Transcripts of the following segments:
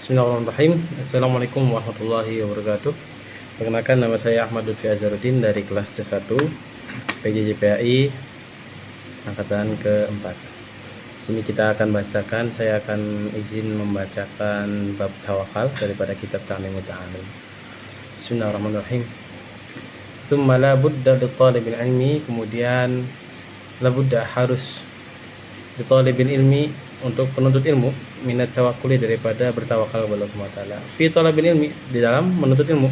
Bismillahirrahmanirrahim. Assalamualaikum warahmatullahi wabarakatuh. Perkenalkan, nama saya Ahmad Lutfi Azharuddin dari kelas C1 PJJ angkatan keempat. Sini kita akan bacakan, saya akan izin membacakan bab tawakal daripada kitab Ta'limut Ta'alim. Bismillahirrahmanirrahim. Tsumma la budda li talibil ilmi, kemudian la budda harus li talibil ilmi, untuk penuntut ilmu, minat tawakkuli, daripada bertawakal kepada Allah Subhanahu wa taala. Fi talabil ilmi, di dalam menuntut ilmu.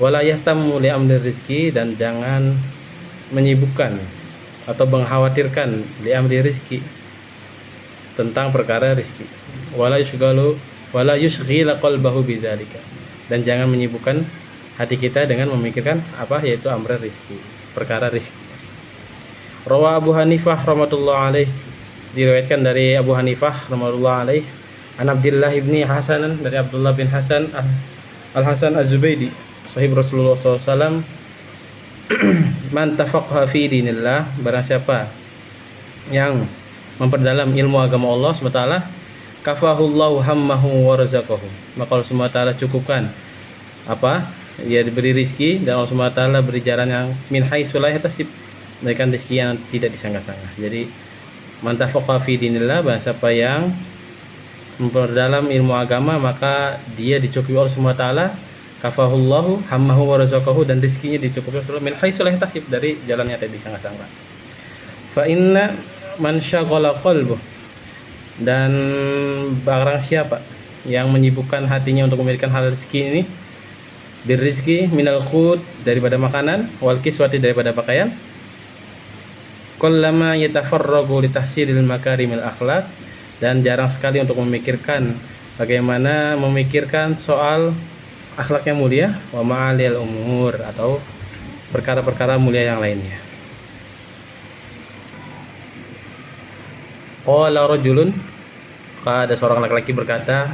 Wala yahtammu li amri rizki, dan jangan menyibukkan atau mengkhawatirkan li amri rizki, tentang perkara rizki. Wala yushghila qalbahu bidzalika, dan jangan menyibukkan hati kita dengan memikirkan apa, yaitu amri rizki, perkara rizki. Rawa Abu Hanifah rahmatullah alaih, diriwayatkan dari Abu Hanifah rahmatullah alaih, an Abdullah ibni Hasan, dari Abdullah bin Hasan Al-Hasan Az-Zubaydi, sahib Rasulullah SAW, man tafaqha fi dinillah, barang siapa yang memperdalam ilmu agama Allah SWT, kafahullahu hammahu wa razaqahu, maka Allah SWT cukupkan apa, dia diberi rizki, dan Allah SWT beri jalan yang min haitsu la yahtasib, memberikan rizki yang tidak disangka-sangka. Jadi man tafaqha fi dinillah, bahasa apa yang memperdalam ilmu agama, maka dia dicukupi Allah SWT, kafahullahu hammahu wa razaqahu, dan rizkinya dicukupi Allah min haitsu la yahtasib, dari jalan yang tidak disangka-sangka. Fa inna man syaghala qalbuh, dan barang siapa yang menyibukkan hatinya untuk memikirkan hal rezeki ini, birrizki minal qut, daripada makanan, wal kiswati, daripada pakaian, kullama yatafarragu litahsilil makarimil akhlak, dan jarang sekali untuk memikirkan bagaimana memikirkan soal akhlak yang mulia, wa ma'alil umur, atau perkara-perkara mulia yang lainnya. Qala rajulun, ada seorang laki-laki berkata,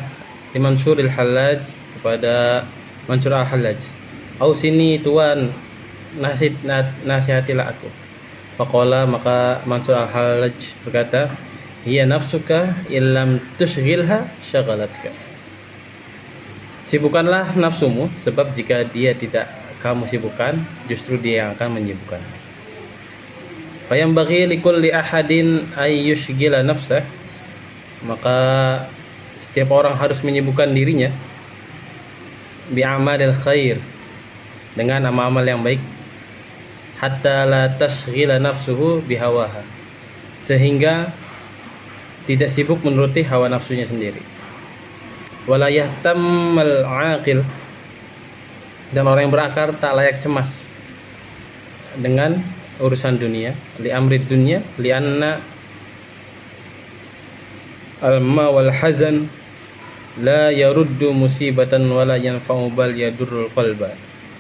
li Mansuril Hallaj, kepada Mansur al-Hallaj, ausini tuan, nasihatilah aku. Faqala, maka Mansur al-Hallaj berkata, hiya nafsuka illam tushghilha syagalatka, sibukkanlah nafsumu, sebab jika dia tidak kamu sibukkan, justru dia yang akan menyibukkan. Fayambaghi likulli ahadin ay yushghila nafsah, maka setiap orang harus menyibukkan dirinya bi'amalil khair, dengan amal-amal yang baik, hatta la tashghila nafsuhu bihawaha, sehingga tidak sibuk menuruti hawa nafsunya sendiri. Wala yahtammal aqil, dan orang yang berakal tak layak cemas dengan urusan dunia, li amri dunya, li anna alma wal hazan la yaruddu musibatan wala yanfa'u bal yadurrul qalba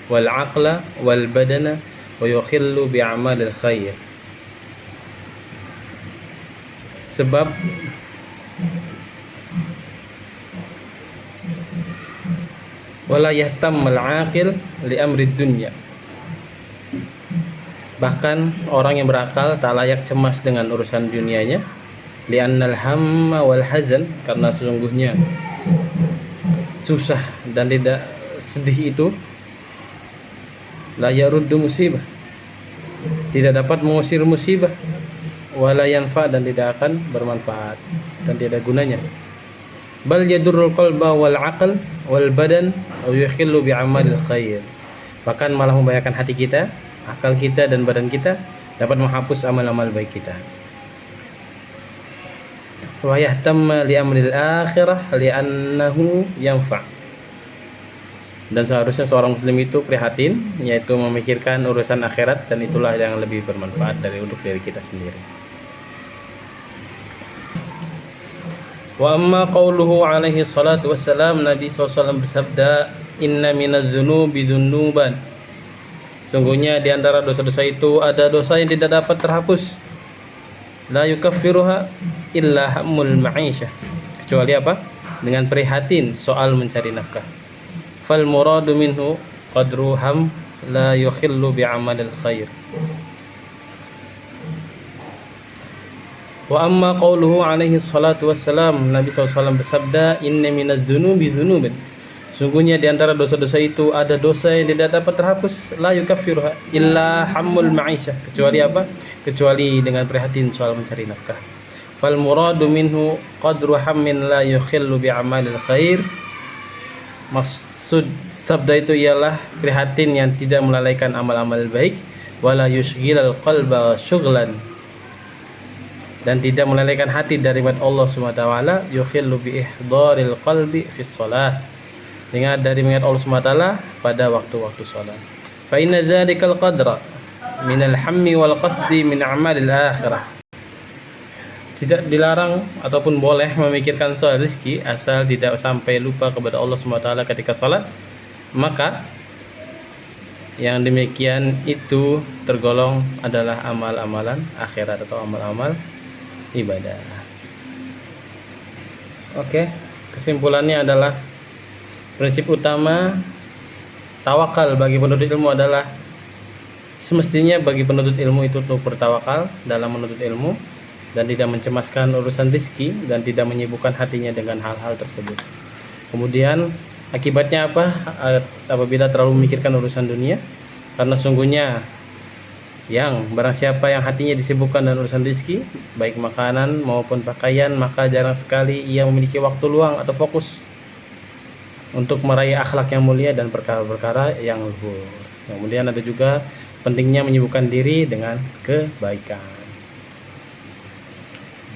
wal aqla wal badana wa yukhillu bi a'malil khair. Sebab wala yahtammal aqil li amri dunya, bahkan orang yang berakal tak layak cemas dengan urusan dunianya, li annal hamma wal hazan, karena sesungguhnya susah dan tidak sedih itu, la yaruddu musibah, tidak dapat mengusir musibah, wala yanfa, dan tidak akan bermanfaat dan tidak gunanya, bal yadurrul qalba wal aql wal badan aw yukhillu bi amalil khair, bahkan malah membahayakan hati kita, akal kita, dan badan kita, dapat menghapus amal-amal baik kita. Wa yahtamma li amril akhirah li'annahu yanfa', dan seharusnya seorang muslim itu prihatin, yaitu memikirkan urusan akhirat, dan itulah yang lebih bermanfaat dari untuk diri kita sendiri. Wa amma qauluhu alaihi salatu wassalam, Nabi SAW bersabda, inna minadz dzunubi dzunuban, sungguhnya di antara dosa-dosa itu ada dosa yang tidak dapat terhapus, la yukaffiruha illa hammul ma'isyah, kecuali apa? Dengan prihatin soal mencari nafkah. Fal muradu minhu qadru ham la yukhillu bi amalil khair, Wa amma qauluhu alaihi salatu wassalam, Nabi SAW bersabda, inna minadz dzunubi dzunubin, sungguhnya di antara dosa-dosa itu ada dosa yang tidak dapat terhapus, la yukaffiruha illa hammul ma'isyah, kecuali apa? Kecuali dengan prihatin soal mencari nafkah. Fal muradu minhu qadru hammin la yukhillu bi amalil khair. Maksud sabda itu ialah prihatin yang tidak melalaikan amal-amal baik, wala yushghilal qalba syughlan, dan tidak melalaikan hati dari Allah Subhanahu wa taala, yukhillu bi ihdaril qalbi fi shalah, dari mengingat Allah SWT pada waktu-waktu sholat. Fa inna dzalikal qadra minal hammi wal qasdi min a'malil akhirah. Tidak dilarang ataupun boleh memikirkan soal rezeki asal tidak sampai lupa kepada Allah SWT ketika sholat. Maka yang demikian itu tergolong adalah amal-amalan akhirat atau amal-amal ibadah. Oke, kesimpulannya adalah prinsip utama tawakal bagi penuntut ilmu adalah semestinya bagi penuntut ilmu itu untuk bertawakal dalam menuntut ilmu dan tidak mencemaskan urusan rezeki dan tidak menyibukkan hatinya dengan hal-hal tersebut. Kemudian akibatnya apa? Apabila terlalu memikirkan urusan dunia, karena sungguhnya yang barang siapa yang hatinya disibukkan dengan urusan rezeki, baik makanan maupun pakaian, maka jarang sekali ia memiliki waktu luang atau fokus untuk meraih akhlak yang mulia dan perkara-perkara yang luhur. Kemudian ada juga pentingnya menyibukkan diri dengan kebaikan.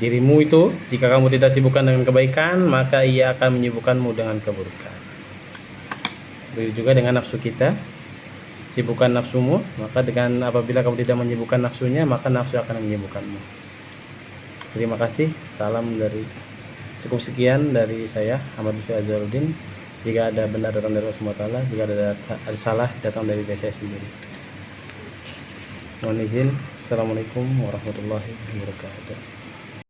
Dirimu itu, jika kamu tidak sibukkan dengan kebaikan, maka ia akan menyibukkanmu dengan keburukan. Begitu juga dengan nafsu kita. Sibukkan nafsumu, maka apabila kamu tidak menyibukkan nafsunya, maka nafsu akan menyibukkanmu. Terima kasih. Cukup sekian dari saya, Ahmad Lutfi Azharuddin. Jika ada benar datang dari Allah SWT, jika ada salah datang dari diri saya sendiri. Mohon izin. Assalamualaikum warahmatullahi wabarakatuh.